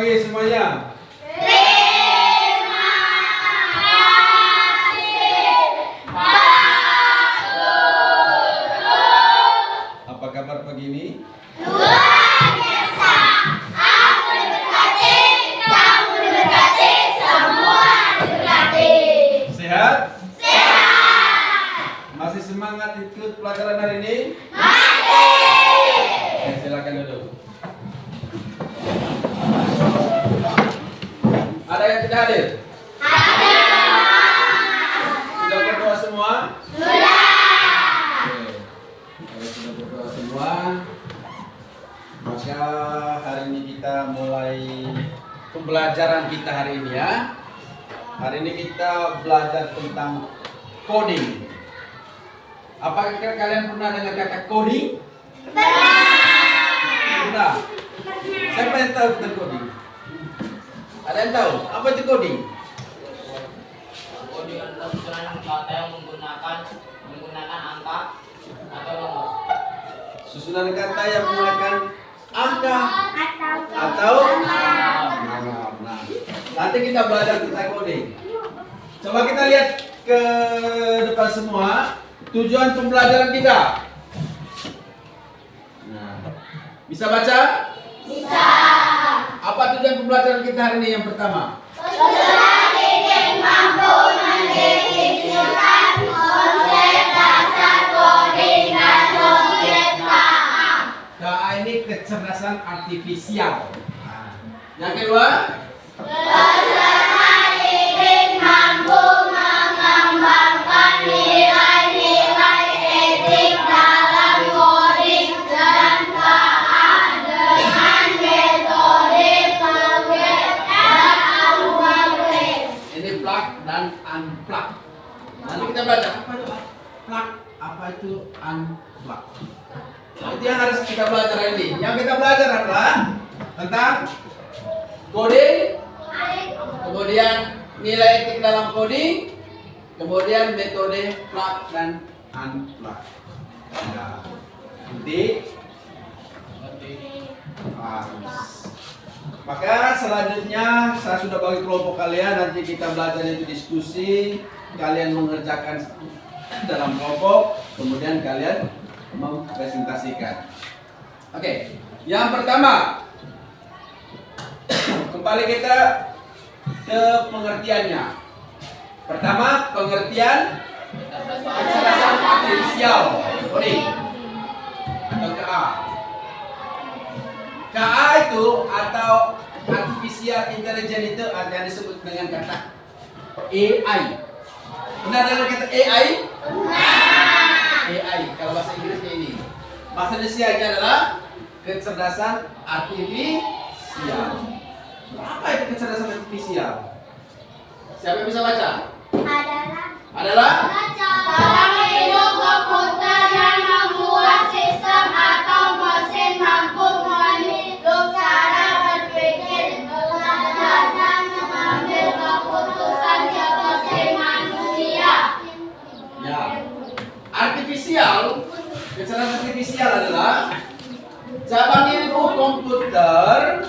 pagi semuanya. Terima kasih, Pak Guru. Apa kabar pagi ini? Luar biasa. Aku diberkati, kamu diberkati, semua diberkati. Sehat? Sehat. Masih semangat ikut pelajaran hari ini? Masih. Oke, silakan duduk. Ada yang tidak hadir? Ada. Sudah berdoa semua? Sudah. Oke. Kalau sudah berdoa semua, maka hari ini kita mulai pembelajaran kita hari ini ya. Hari ini kita belajar tentang coding. Apakah kalian pernah dengar kata coding? Pernah. Siapa yang tahu tentang coding? Ada yang tahu? Apa itu coding? Kode adalah susunan kata yang menggunakan angka atau nomor. Susunan kata yang menggunakan angka atau nomor. Nah, nanti kita belajar tentang coding. Coba kita lihat ke depan semua. Tujuan pembelajaran kita. Nah, bisa baca? Bisa. Apa tujuan pembelajaran kita hari ini yang pertama? Saudara didik mampu mendefinisikan konsep dasar coding dan konsep KA. KA ini kecerdasan artifisial. Nah, yang kedua? Peserta didik mampu mengembangkan nilai-nilai etik dalam coding dan KA dengan metode plug dan unplug. Ini plug dan unplug. Nanti kita baca apa itu plug, apa itu unplug. Nah, itu yang harus kita belajar hari ini. Yang kita belajar adalah tentang coding, kemudian nilai etik dalam coding, kemudian metode plug dan unplug. Nah, nanti maka selanjutnya saya sudah bagi kelompok kalian, nanti kita belajar itu diskusi, kalian mengerjakan dalam kelompok, kemudian kalian mempresentasikan. Oke, yang pertama, kembali kita ke pengertiannya. Pertama, pengertian kecerdasan artifisial, coding atau KA. KA itu atau artificial intelligence itu ada yang disebut dengan kata AI. Pernah dengar kata AI? AI kalau bahasa Inggrisnya ini. Bahasa Indonesia adalah kecerdasan artifisial. Apa itu kecerdasan artifisial? Siapa yang bisa baca? Adalah Dalam ilmu komputer yang membuat sistem atau mesin mampu meniru cara berpikir, belajar dan mengambil keputusan seperti manusia. ya. Artifisial, kecerdasan artifisial adalah cabang ilmu komputer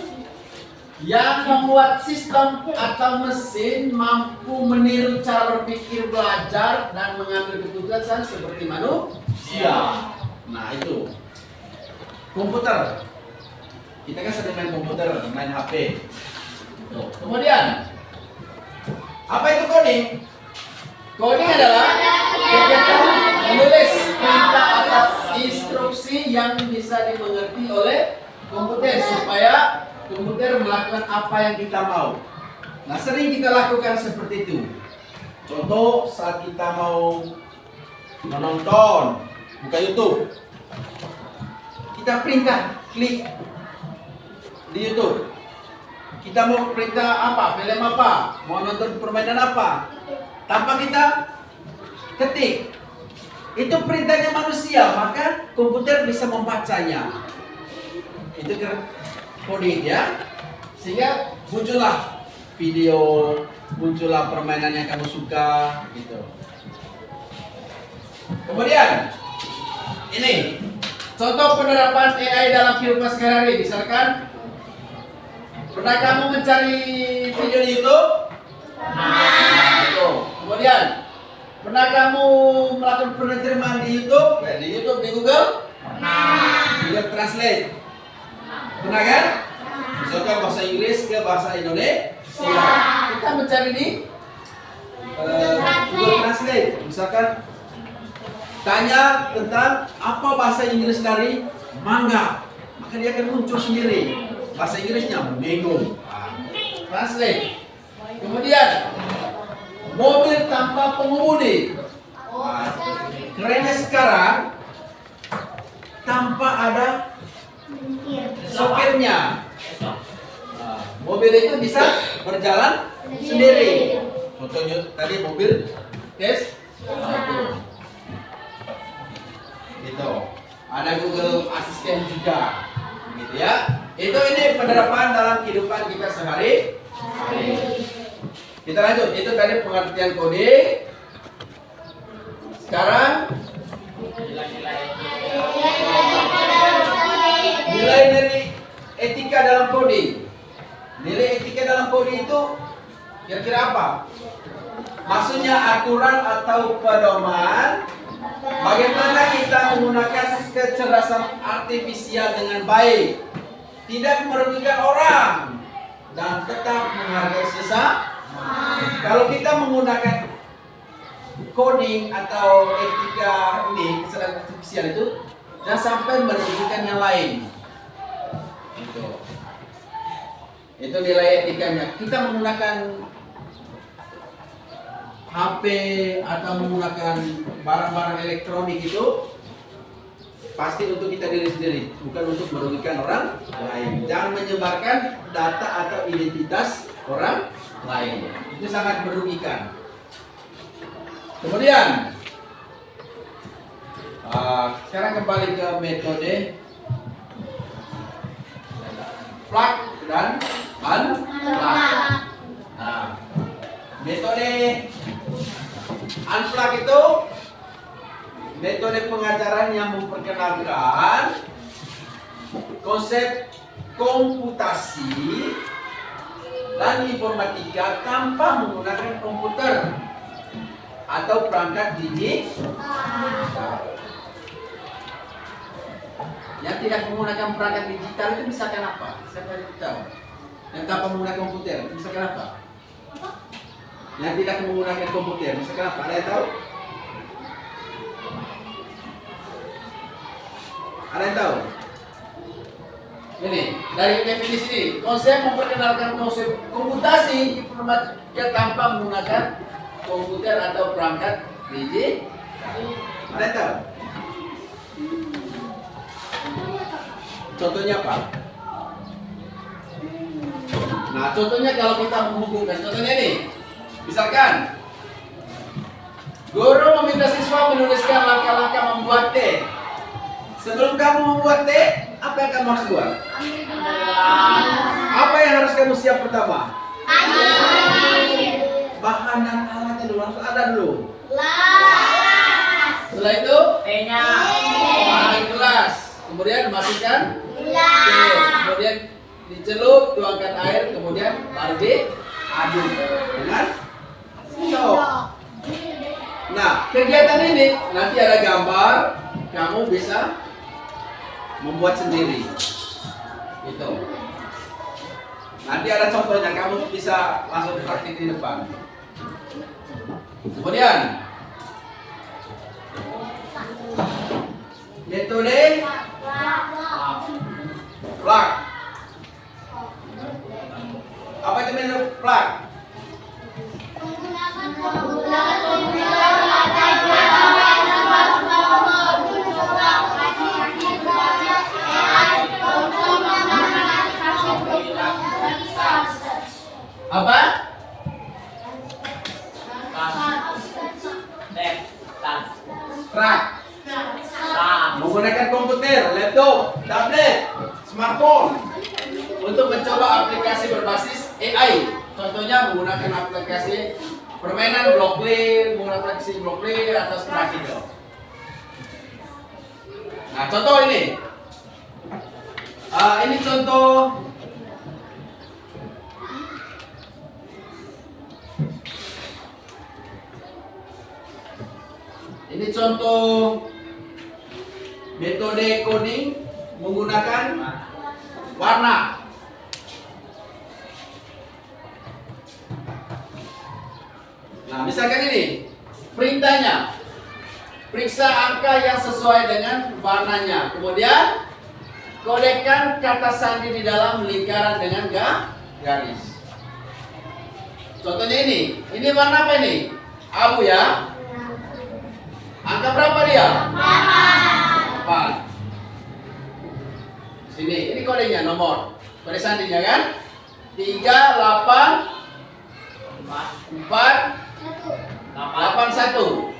yang membuat sistem atau mesin mampu meniru cara berpikir, belajar, dan mengambil keputusan seperti manusia. Nah itu komputer. Kita kan sering main komputer, main HP. Tuh. Kemudian apa itu coding? Coding adalah kegiatan menulis perintah atau instruksi yang bisa dimengerti oleh komputer supaya komputer melakukan apa yang kita mau. Nah, sering kita lakukan seperti itu. Contoh saat kita mau menonton, buka YouTube, kita perintah klik di YouTube. Kita mau perintah apa, film apa, mau nonton permainan apa, tanpa kita ketik. Itu perintahnya manusia, maka komputer bisa membacanya. Itu coding ya, sehingga muncullah video, muncullah permainan yang kamu suka gitu. Kemudian ini contoh penerapan AI dalam kehidupan sehari-hari, misalkan Pernah kamu mencari video di YouTube? Itu. Kemudian, pernah kamu melakukan penerjemahan di YouTube? Di YouTube, di Google? Google Translate. Pernah kan? Misalkan bahasa Inggris ke bahasa Indonesia. Kita mencari di Google Translate. Misalkan tanya tentang apa bahasa Inggris dari mangga, maka dia akan muncul sendiri. Bahasa Inggrisnya mango. Translate. Kemudian mobil tanpa pengemudi. Kerennya sekarang tanpa ada sopirnya. Mobil itu bisa berjalan sendiri. Contohnya tadi mobil tes gitu. Ada Google Assistant juga, gitu ya. Ini penerapan dalam kehidupan kita sehari-hari. Kita lanjut. Itu tadi pengertian kode. Sekarang nilai dari etika dalam coding. Nilai etika dalam coding itu kira-kira apa? Maksudnya aturan atau pedoman bagaimana kita menggunakan kecerdasan artifisial dengan baik, tidak merugikan orang, dan tetap menghargai sesama. Kalau kita menggunakan coding atau etika ini, kecerdasan artifisial itu jangan sampai merugikan yang lain. Itu nilai etikanya. Kita menggunakan HP atau menggunakan barang-barang elektronik itu pasti untuk kita diri sendiri, bukan untuk merugikan orang lain. Jangan menyebarkan data atau identitas orang lain. Itu sangat merugikan. Kemudian sekarang kembali ke metode plug dan unplug. Metode unplug itu metode pengajaran yang memperkenalkan konsep komputasi dan informatika tanpa menggunakan komputer atau perangkat digital. Yang tidak menggunakan perangkat digital itu misalkan apa? Siapa yang tahu? Yang tanpa menggunakan komputer, misalkan apa? Yang tidak menggunakan komputer, misalkan apa? Ada yang tahu? Ada yang tahu? Ini dari definisi ini, konsep memperkenalkan konsep komputasi informatika tanpa menggunakan komputer atau perangkat digital. Ada yang tahu? Contohnya apa? Nah, contohnya kalau kita menghubungkan, contohnya ini, misalkan guru meminta siswa menuliskan langkah-langkah membuat teh. Sebelum kamu membuat teh, apa yang kamu harus buat? Apa yang harus kamu siap pertama? Air. Bahan dan alatnya dulu harus ada dulu. Gelas. Setelah itu, Tehnya. pakai gelas. Kemudian masukkan teh. Gelas. Kemudian dicelup, tuangkan air, kemudian baru diaduk dengan sendok. Nah, kegiatan ini nanti ada gambar, kamu bisa membuat sendiri. Itu. Nanti ada contohnya, kamu bisa langsung praktik di depan. Kemudian metode plug. Apa itu metode plug? Menggunakan komputer Apa? Plug. Menggunakan komputer, laptop, tablet, smartphone untuk mencoba aplikasi berbasis AI. Contohnya menggunakan aplikasi permainan Blockly, menggunakan aplikasi Blockly atau Strakido. Nah, contoh ini. Ini contoh Ini contoh metode coding menggunakan warna. Nah, misalkan ini perintahnya, periksa angka yang sesuai dengan warnanya. Kemudian kodekkan kata sandi di dalam lingkaran dengan garis. Contohnya ini warna apa ini? Abu ya. Angka berapa dia? 4. Sini, ini kodenya nomor. Kode sandinya kan? 3, 8, 4, 8, 1.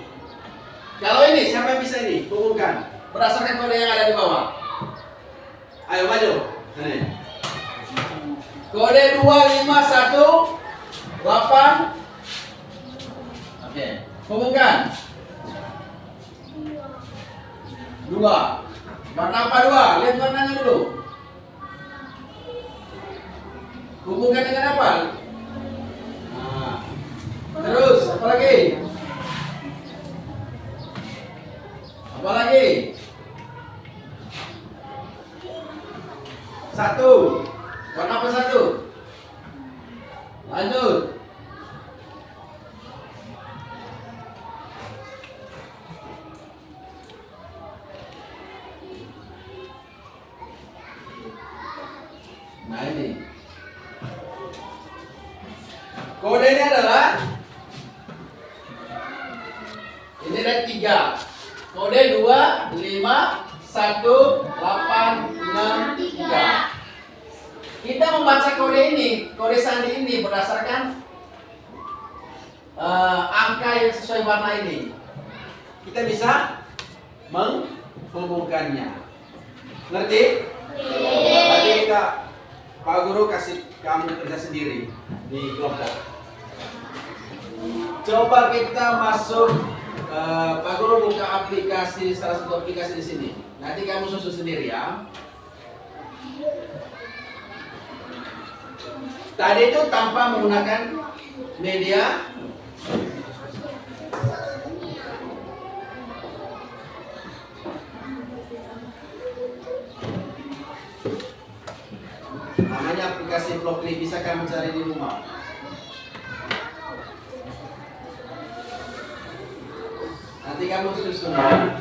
Kalau ini, siapa yang bisa ini? Kumpulkan. Berdasarkan kode yang ada di bawah. Ayo maju. Ini. Kode 2, 5, 1, 8. Oke. Kumpulkan. 2. Warna apa 2? Lihat warnanya dulu. Hubungkan dengan apa? Nah. Terus, apa lagi? Apa lagi? 1. Warna apa 1? Lanjut. Nah ini kodenya adalah ini ada 3. Kode 2, 5, 1, 8, 6, 3. Kita membaca kode ini, kode sandi ini berdasarkan angka yang sesuai warna ini. Kita bisa menghubungkannya. Ngerti? Tadi Pak Guru kasih kamu kerja sendiri di kelompok. Coba kita masuk, Pak Guru buka aplikasi, salah satu aplikasi di sini. Nanti kamu susun sendiri ya. Tadi itu tanpa menggunakan media. Namanya aplikasi Blockly, bisa kamu cari di rumah. Nanti kamu susun ya.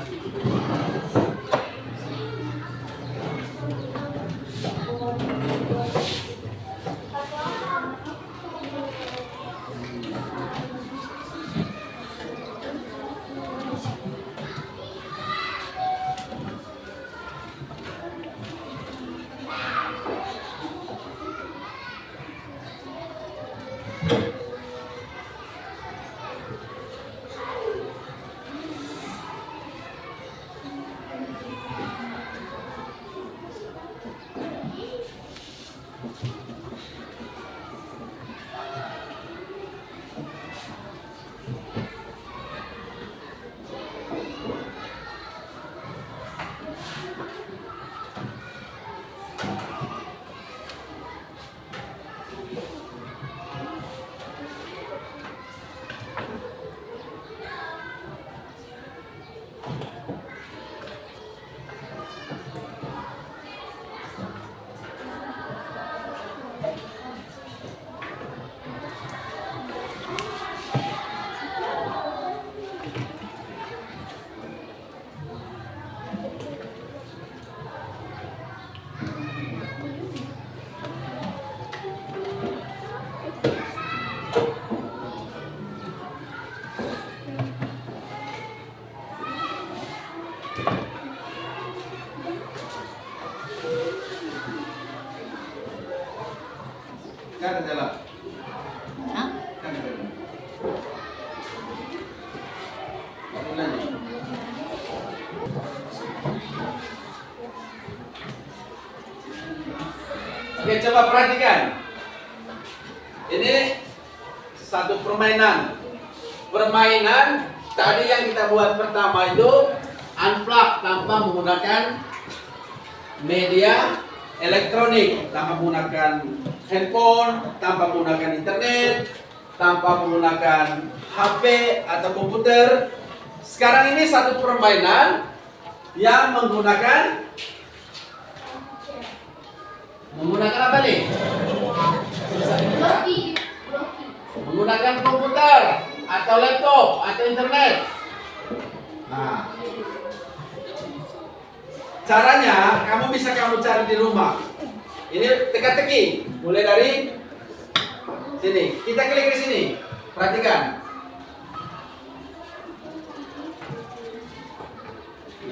Kan ada jalan. Hah? Kan ada jalan. Bangun lagi. Oke, coba perhatikan. Ini satu permainan. Permainan tadi yang kita buat pertama itu unplug tanpa menggunakan media elektronik, tanpa menggunakan handphone, tanpa menggunakan internet. tanpa menggunakan HP atau komputer. Sekarang ini satu permainan yang menggunakan apa nih? Menggunakan komputer atau laptop atau internet. Nah, caranya kamu bisa cari di rumah. Ini teka-teki, mulai dari sini. Kita klik di sini. Perhatikan.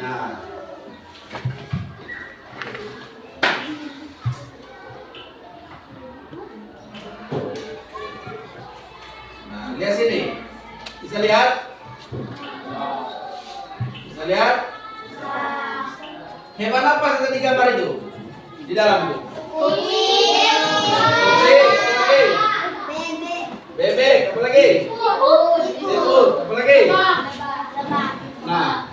Nah, lihat sini. Bisa lihat? Bisa lihat? Hewan apa yang tadi gambar itu? Di dalam itu? Kucing, apa lagi? Bebek, apa lagi? Siput, apa lagi? Nah,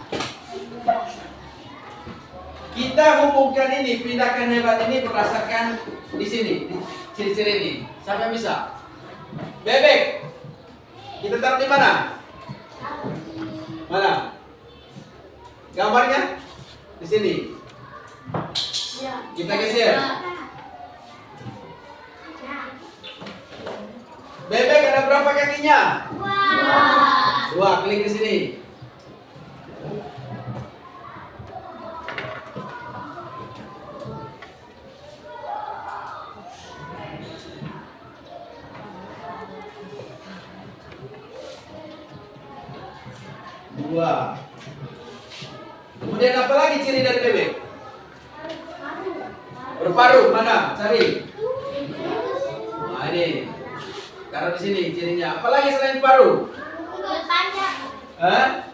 kita hubungkan ini, pindahkan hewan ini berdasarkan di sini, ciri-ciri ini. Siapa yang bisa? Bebek. Kita taruh di mana? Mana? Gambarnya? Di sini. Kita geser. Bebek ada berapa kakinya? Dua. Klik di sini. Dua. Kemudian apa lagi ciri dari bebek? Berparuh, mana? Cari. Nah, ini. Taruh di sini cirinya. Apa lagi selain paruh? Hah?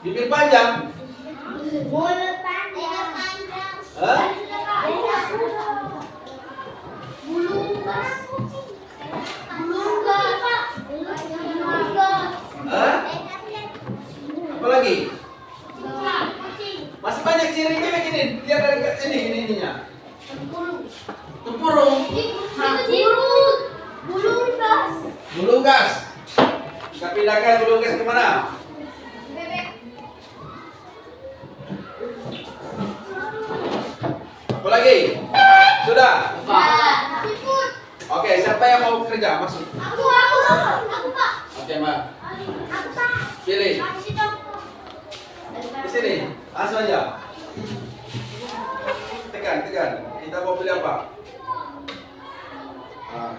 Bibir panjang. Hah? Hah? Apa lagi? Masih banyak ciri bebek ini. Lihat dari sini ininya. Tempurung. Bulu gas. Kita pindahkan bulu gas kemana? Apa lagi? Sudah? Oke, siapa yang mau kerja? Masuk. Aku, Pak. Oke, Mbak. Pilih. Di sini. Langsung aja. Tekan. Kita mau pilih apa? Nah.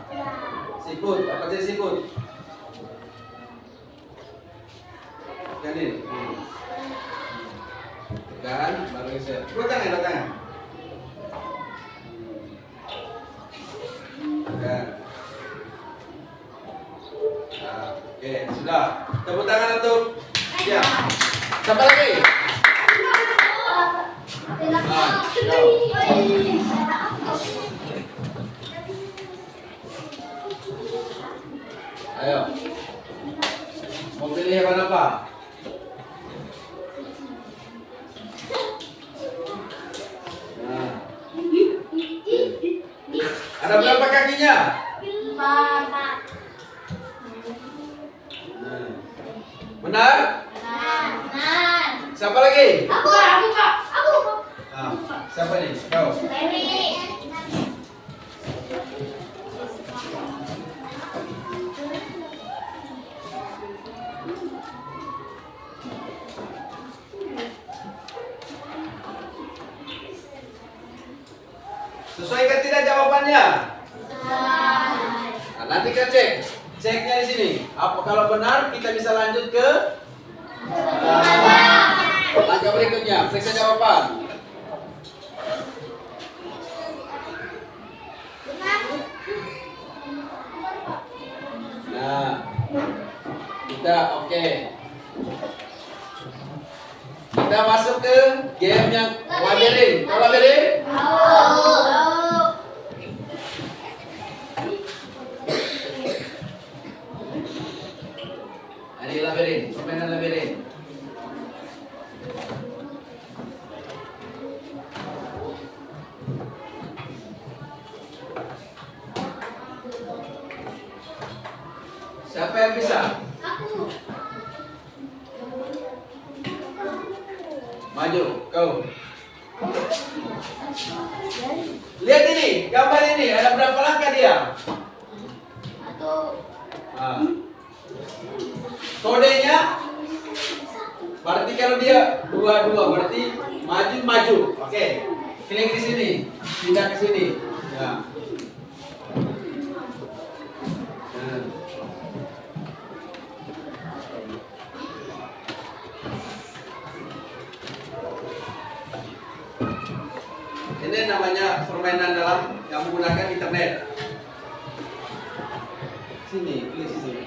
Siput. Apa jenis siput? Tekan ini. Tekan, baru geser. Dua tangan. Tekan. Nah, oke, sudah. Tepuk tangan untuk ya. Siapa lagi? Ayo. Mau pilih hewan apa? Nah. Ada berapa kakinya? Nah. Benar? Siapa lagi? Aku, Kak. Ah, siapa nih? Kau. Sesuaikan tidak jawabannya? Nah, nanti kita cek. Ceknya di sini. Apa kalau benar kita bisa lanjut ke langkah berikutnya. Periksa jawaban. Nah, kita oke. Kita masuk ke game yang labirin. Tahu labirin? Ini labirin, permainan labirin. Siapa yang bisa? Aku. Maju, kau. Lihat ini, gambar ini. Ada berapa langkah dia? Satu. Ah. Kodenya, berarti kalau dia dua-dua, berarti maju-maju. Oke, klik di sini, pindah ke sini. Ya. Nah. Ini namanya permainan dalam yang menggunakan internet. Sini, klik sini.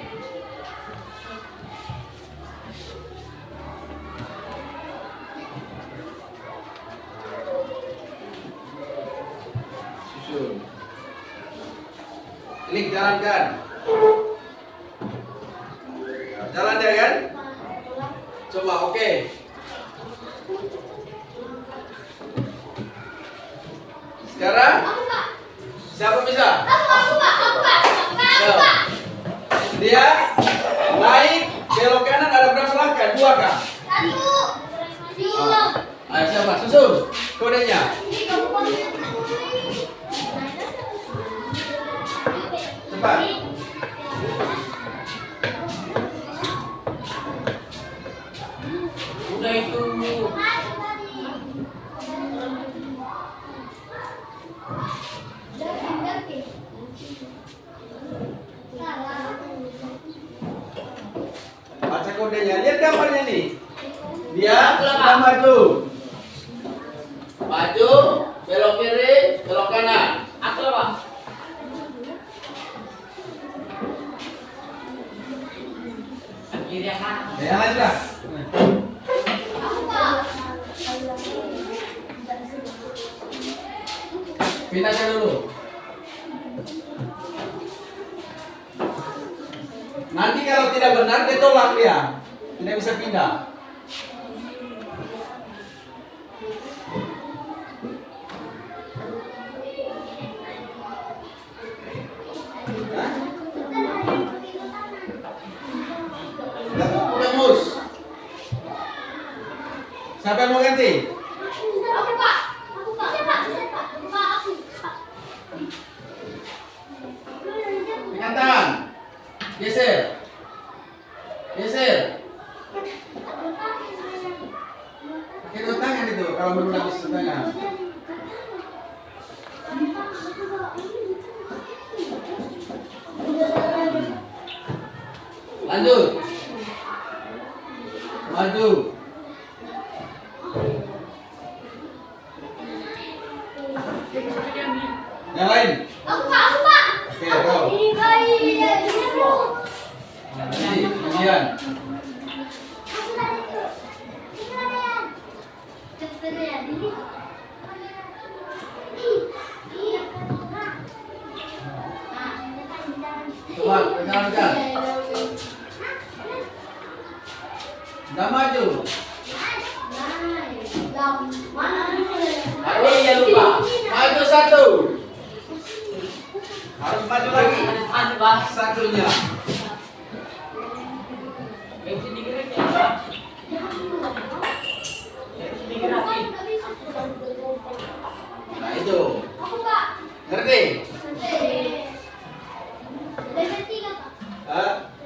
Susun. Klik jalankan. Jalan dia kan? Coba, oke. Sekarang Aku, Pak. siapa bisa? Aku, Pak. So, dia naik belok kanan ada berapa langkah? 2 kah? Satu. Dua. Ayo siapa? Susun kodenya. Cepat. Udah itu. Baca kodenya. Lihat gambarnya nih. Dia sudah maju. Maju, belok kiri, belok kanan. Aku lah, Pak. Kiri yang kanan. Yang lain sudah. Pindahkan dulu. Nanti kalau tidak benar dia tolak dia. Tidak bisa pindah. Hah? Udah mus. Siapa yang mau ganti? Aku, Pak. Siapa? Pak, aku. Pegang tangan. Geser. Geser. Pakai 2 tangan itu kalau menggunakan satu tangan. Lanjut. Maju. Yang lain. Aku, Pak. Oke, go. Ini baik. Nanti kemudian. Coba pegangan. Sudah maju. Aduh, ya lupa. Maju 1. Harus maju lagi. Anu, Pak. Satunya. Yang sedikit aja, Pak. Yang sedikit lagi. Nah itu. Ngerti?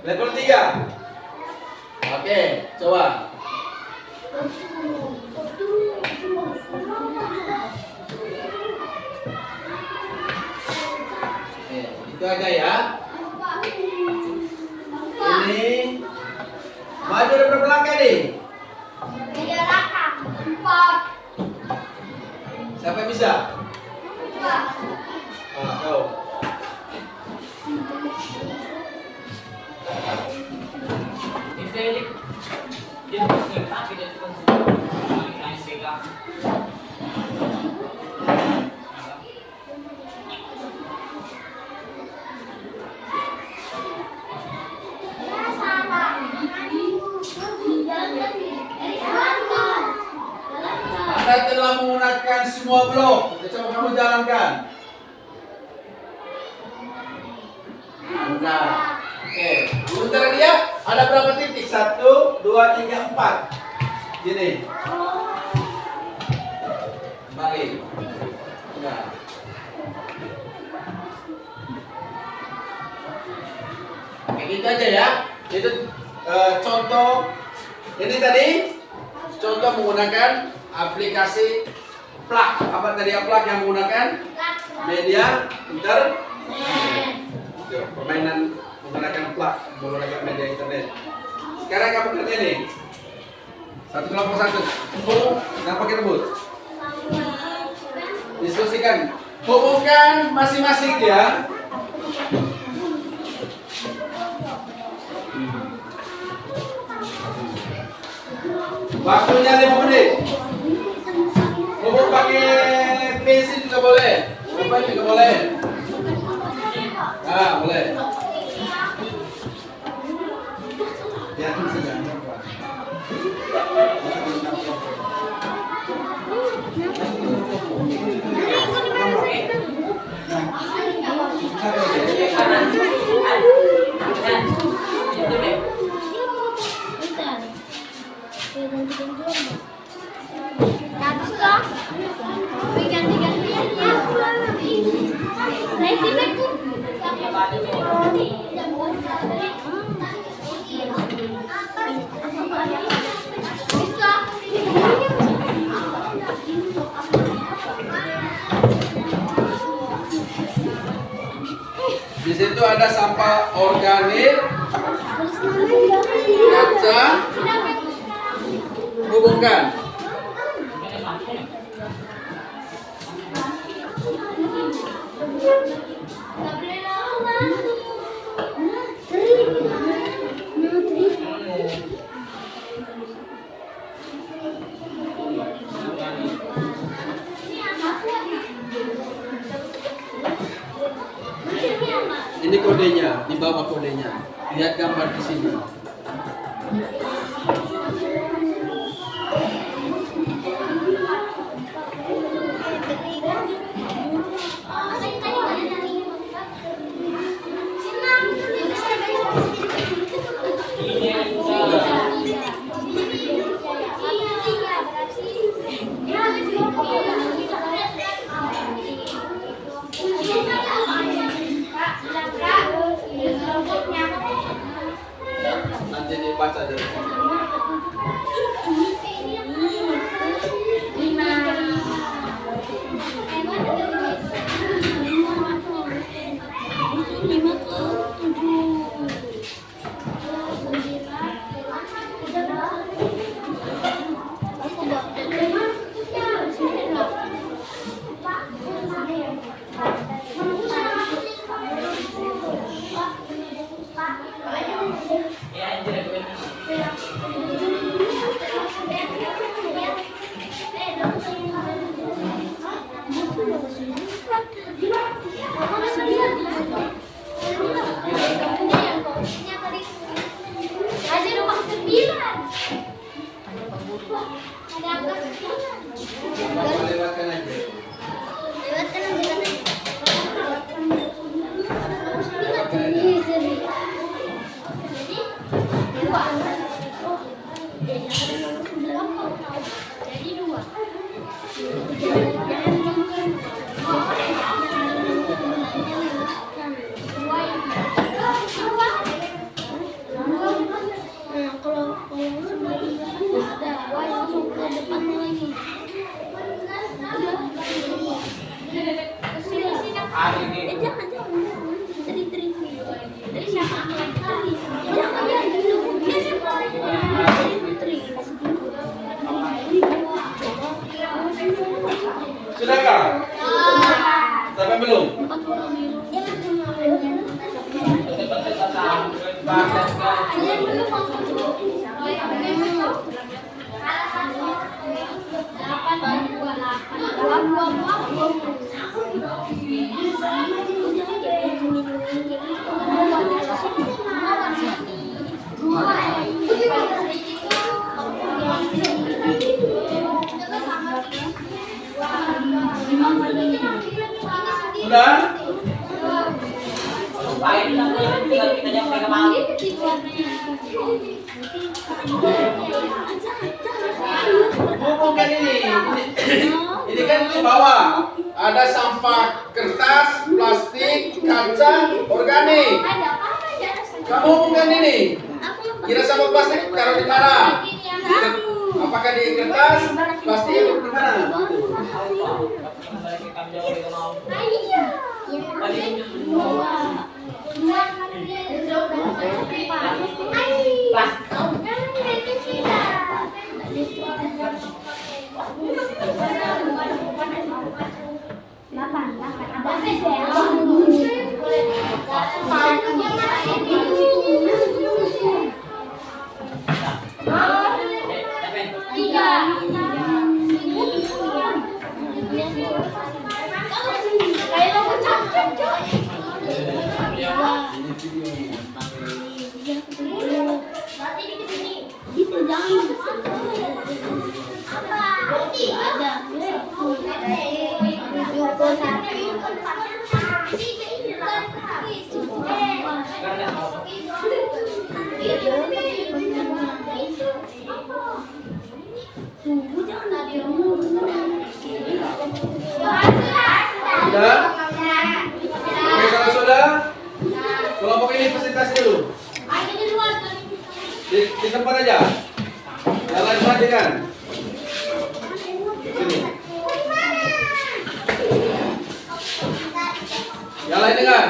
Level 3. Oke, coba. Oke, itu aja ya. Ini maju ada berapa langkah nih? Siapa yang bisa? Kau. Ini dia bukan tapi dia cuma main pegang. Anda telah menggunakan semua blok. Coba kamu jalankan. Anda Oke, sementara dia ada berapa titik? 1, 2, 3, 4. Gini. Balik. Nah. Kayak gitu aja ya. Itu contoh. Ini tadi contoh menggunakan aplikasi plug. Apa tadi plug yang menggunakan media internet? Itu, permainan menggunakan plug, menggunakan media internet. Sekarang kamu kerja nih. Satu kelompok satu. Kenapa kita rebut? Diskusikan. Hubungkan masing-masing dia. Waktunya 5 menit. Hubung pakai pensil juga boleh. Hubung juga boleh. Ah, boleh. Ya, itu saja. Di situ ada sampah organik, kaca, hubungkan. Ini kodenya, di bawah kodenya. Lihat gambar di sini. Nanti dibaca dulu. Lewatkan aja. Sudahkah? Sampai belum? Sudah? Supaya kita tinggal kita yang ke mau. Hubungkan ini kan di bawah ada sampah kertas, plastik, kaca, organik. Kamu hubungkan ini. Kira sampah plastik taruh di mana? Apakah di kertas, plastik, di mana? Sudah? Oke, kalau sudah, kelompok ini presentasi dulu. Di tempat aja. Yang lain perhatikan. Sini. Yang lain dengar.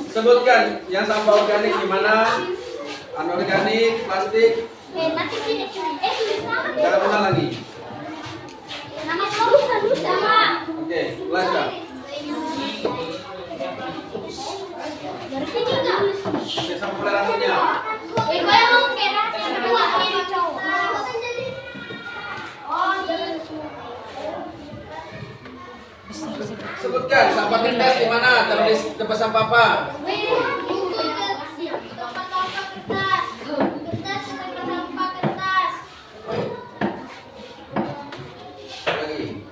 Sebutkan yang sampah organik di mana, anorganik, plastik. Jangan ulang lagi. Oke, belajar. Oke, sampah rambutnya. Sebutkan sampah kertas di mana, taruh di tempat sampah apa? Lagi.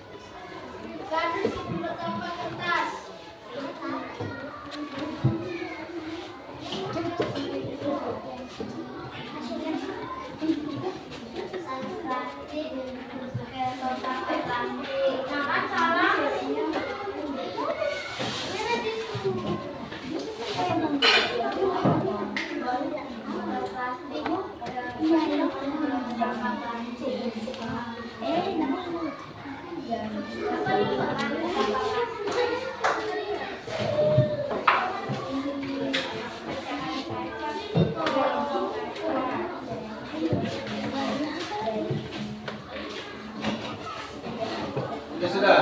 Ya sudah.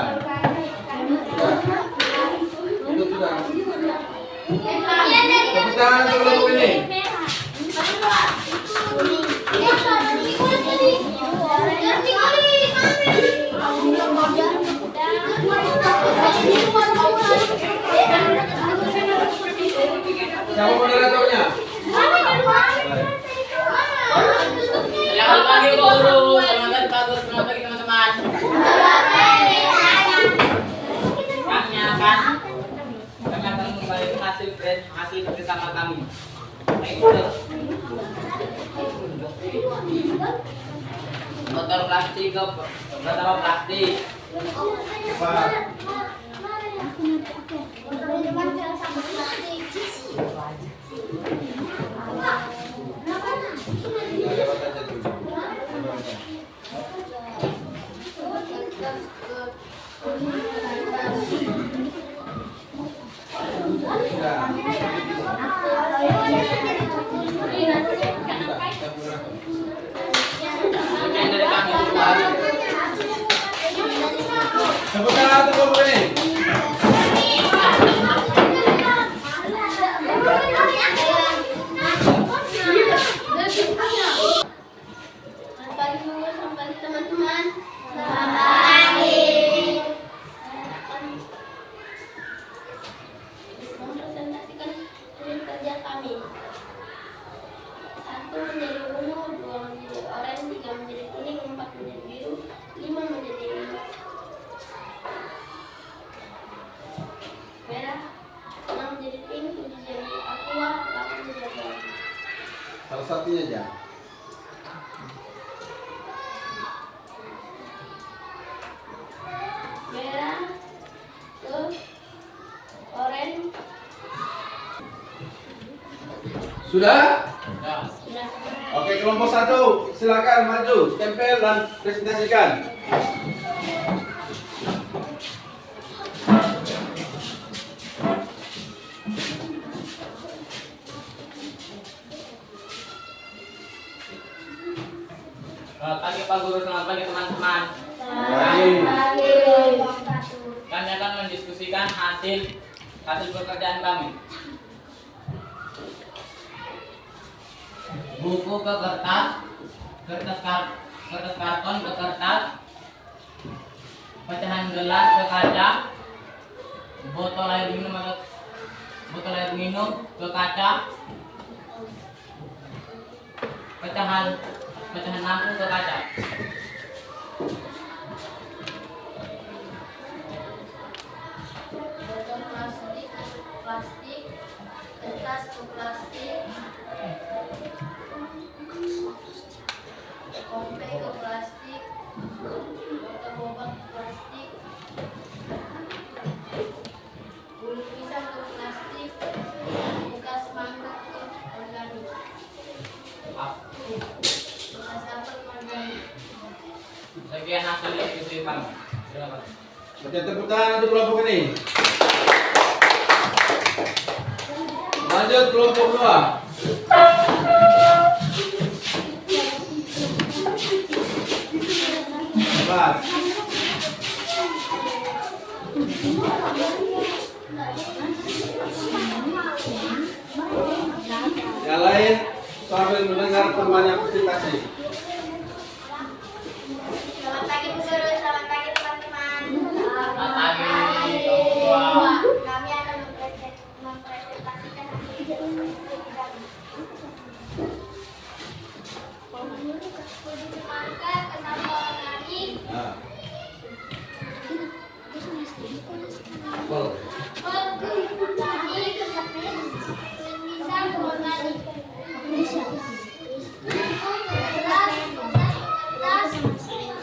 Itu sudah. Tepuk tangan untuk kelompok ini. Siapa moderatornya? Selamat pagi guru, semangat bagus, selamat pagi teman-teman. Kami akan membagi hasil bersama kami. Botol plastik ke botol plastik. Pak. Sekian dari kami semua. Tepuk tangan untuk kelompok ini. Salah satunya aja. Merah ke oranye. Sudah? Ya. Sudah. Oke, kelompok 1 silakan maju, tempel dan presentasikan. Selamat pagi Pak Guru, selamat pagi teman-teman. Kami akan mendiskusikan hasil pekerjaan kami. Buku ke kertas, kertas karton ke kertas, pecahan gelas ke kaca, botol air minum ke kaca, pecahan lampu ke kaca. Botol plastik, kertas ke plastik, kompe ke plastik, botol boba ke plastik, bulu pisang ke plastik, bekas mangga ke organik, bekas apel organik. Sekian hasil diskusi kami. Silakan. Baca tepuk tangan untuk kelompok ini. Lanjut kelompok 2. Bebas. Yang lain sambil mendengar temannya presentasi. Selamat pagi Bu Guru, selamat pagi teman-teman. Selamat pagi, Kami akan mempresentasikan hasil diskusi kami. Maka kenapa organik? Nah. Well,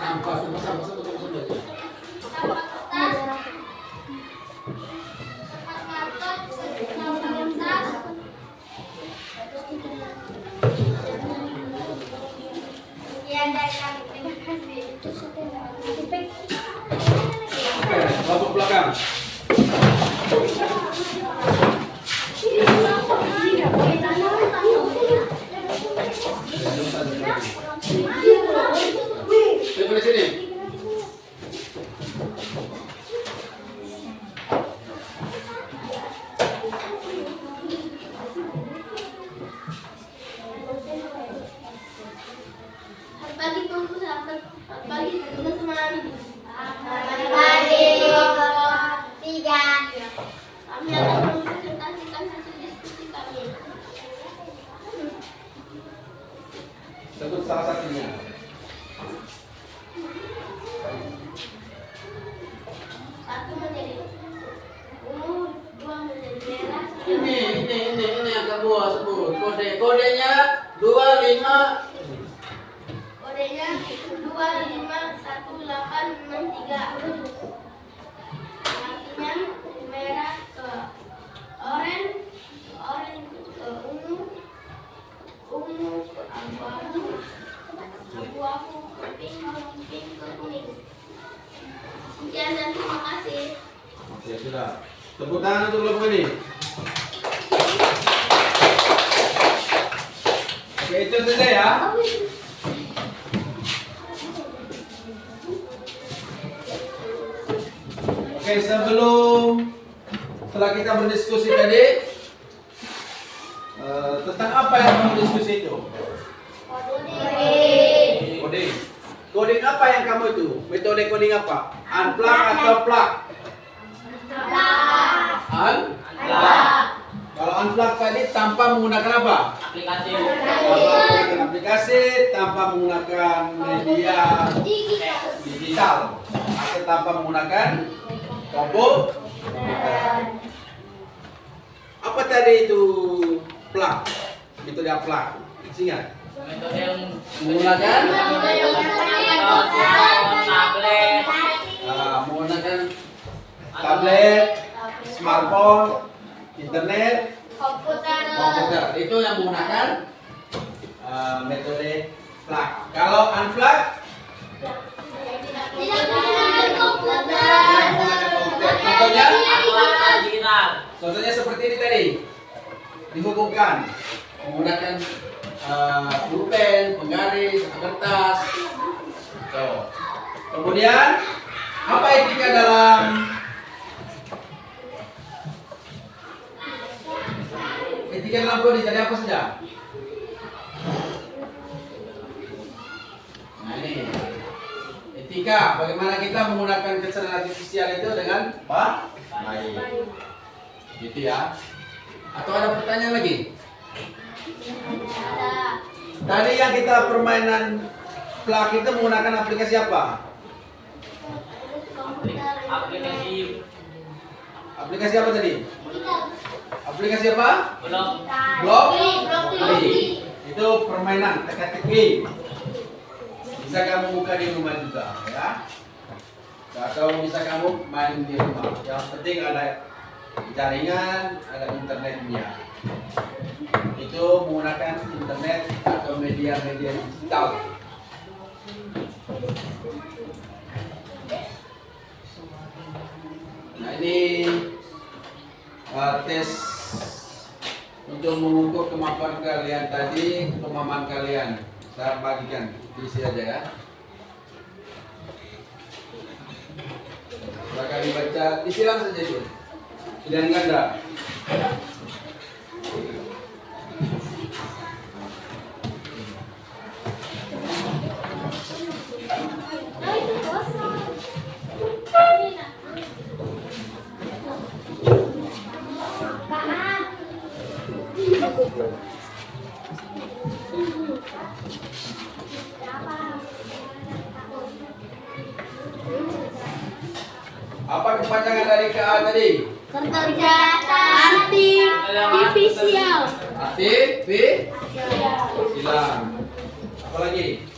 sampah Oke, kelompok belakang. Coba di sini. Selamat pagi Bu, selamat pagi teman-teman. Selamat pagi kelompok 3. Kami akan mempresentasikan hasil diskusi kami. Sebut salah satunya. Satu menjadi ungu, dua menjadi merah. Ini yang kedua sebut. Kodenya 25. Kodenya 251863. Artinya merah ke oranye, oranye ke ungu, ungu ke abu-abu, abu-abu ke pink, pink ke kuning. Sekian dan terima kasih. Ya sudah. Tepuk tangan untuk kelompok ini. Oke, itu saja ya. Oke, setelah kita berdiskusi tadi tentang apa yang kamu diskusi itu? Coding. Coding apa yang kamu itu? Metode coding apa? Unplug atau plug? Unplug. Kalau unplug tadi tanpa menggunakan apa? Aplikasi. Tanpa menggunakan aplikasi, tanpa menggunakan media digital, atau tanpa menggunakan komputer. Apa tadi itu plug? Metode plug. Ingat. Metode yang Menggunakan tablet, menggunakan tablet, smartphone, internet, komputer. Itu yang menggunakan metode plug. Kalau unplug, contohnya, contohnya seperti ini tadi, dihubungkan menggunakan pulpen, penggaris, kertas. Tuh. Kemudian apa etika dalam prodi tadi apa saja? Nah ini etika, bagaimana kita menggunakan kecerdasan artifisial itu dengan baik, gitu ya. Atau ada pertanyaan lagi? Tadi yang kita permainan plug itu menggunakan aplikasi apa? Aplikasi apa tadi? Aplikasi apa? Blok. Itu permainan teka-teki. Bisa kamu buka di rumah juga, ya. Atau bisa kamu main di rumah. Yang penting ada jaringan, ada internetnya. Itu menggunakan internet atau media-media digital. Nah ini tes untuk mengukur kemampuan kalian tadi, pemahaman kalian. Saya bagikan isi aja ya. Silakan dibaca, disilang saja itu. Pilihan ganda. Apa kepanjangan dari KA tadi? Artifisial. Silang. Apa lagi?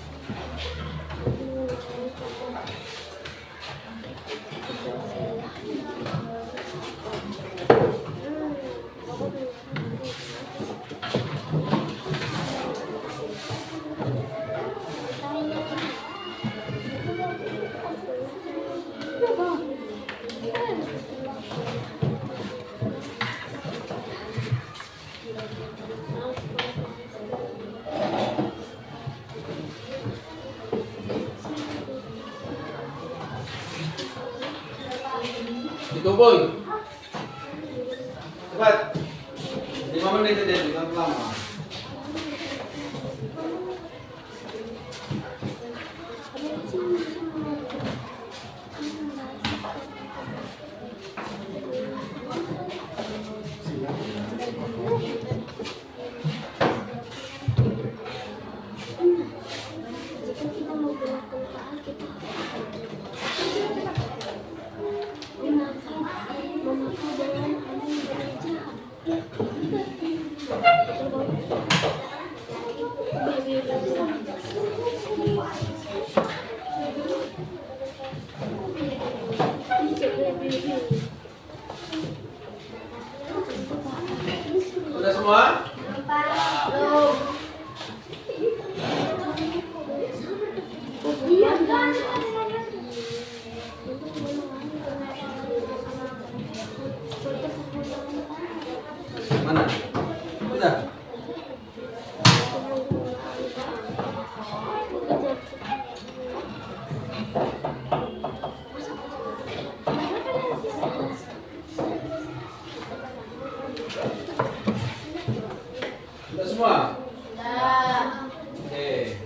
Ditumpul. Cepat. 5 menit aja, jangan lama. Sudah semua? Mana? Sudah. Sudah semua? Oke.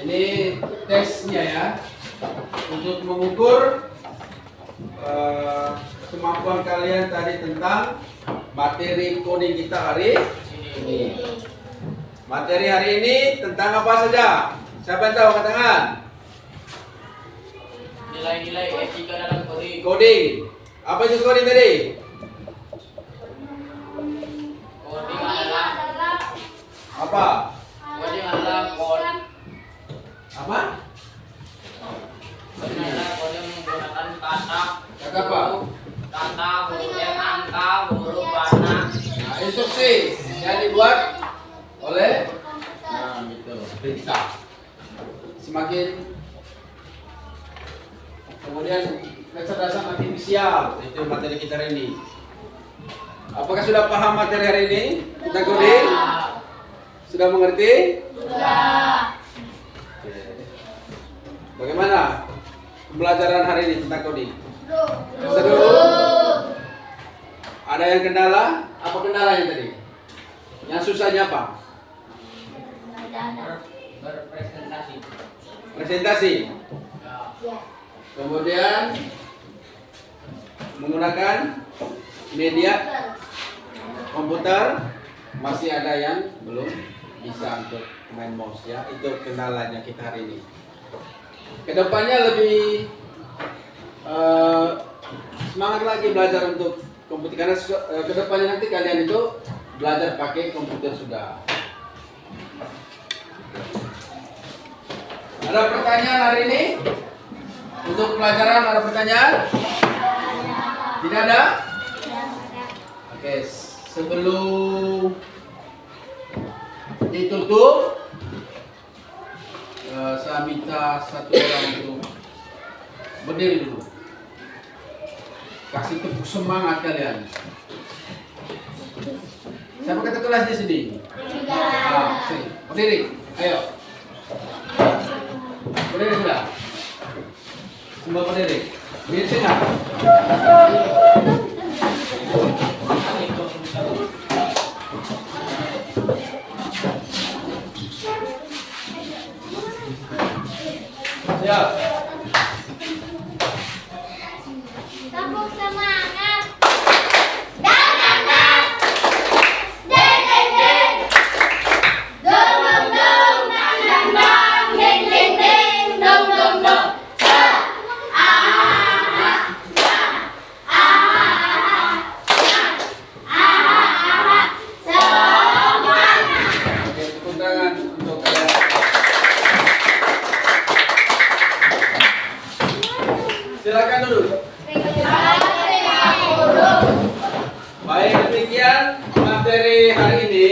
Ini tesnya ya. Untuk mengukur kemampuan kalian tadi tentang materi coding kita hari ini. Materi hari ini tentang apa saja? Siapa yang tahu angkat tangan? Nilai-nilai etika dalam coding. Coding. Apa itu coding tadi? Coding adalah Apa? perintah. Semakin kemudian kecerdasan artifisial, itu materi kita hari ini. Apakah sudah paham materi hari ini tentang coding? Sudah mengerti? Sudah. Oke. Bagaimana pembelajaran hari ini tentang coding? Seru? Ada yang kendala? Apa kendalanya tadi? Yang susahnya apa? Berpresentasi. Presentasi. Ya. Kemudian menggunakan media komputer, masih ada yang belum bisa untuk main mouse ya. Itu kendalanya kita hari ini. Kedepannya lebih semangat lagi belajar untuk komputer, karena kedepannya nanti kalian itu belajar pakai komputer sudah. Ada pertanyaan hari ini? Untuk pelajaran ada pertanyaan? Tidak ada? Oke, sebelum ditutup, saya minta satu orang untuk berdiri dulu. Kasih tepuk semangat kalian. Siapa kata kelas di sini? Sini. Berdiri. Ayo. Berdiri sudah. Semua berdiri. Berdiri tengah. Siap. Tepuk semangat. Dang dang dang. Deng deng deng. Dong dong dong. Dang dang dang. Deng deng deng. Dong dong dong. Oke, tepuk tangan untuk kalian. Silakan duduk. Baik, demikian materi hari ini,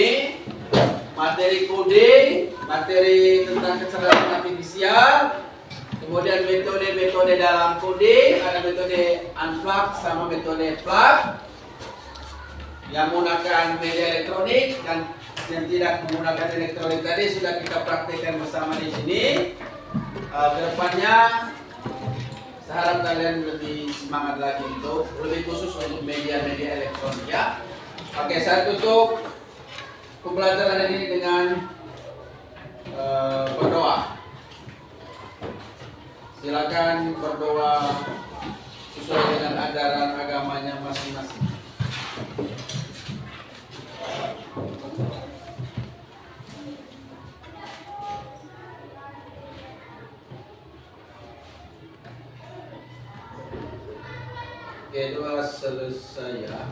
materi coding, materi tentang kecerdasan artifisial, kemudian metode-metode dalam coding, ada metode unplug sama metode plug, yang menggunakan media elektronik dan yang tidak menggunakan elektronik tadi sudah kita praktekkan bersama di sini. Kedepannya saya harap kalian lebih semangat lagi untuk lebih khusus untuk media-media elektronik ya. Oke, saya tutup pembelajaran ini dengan berdoa. Silakan berdoa sesuai dengan ajaran agamanya masing-masing. Oke, doa selesai ya.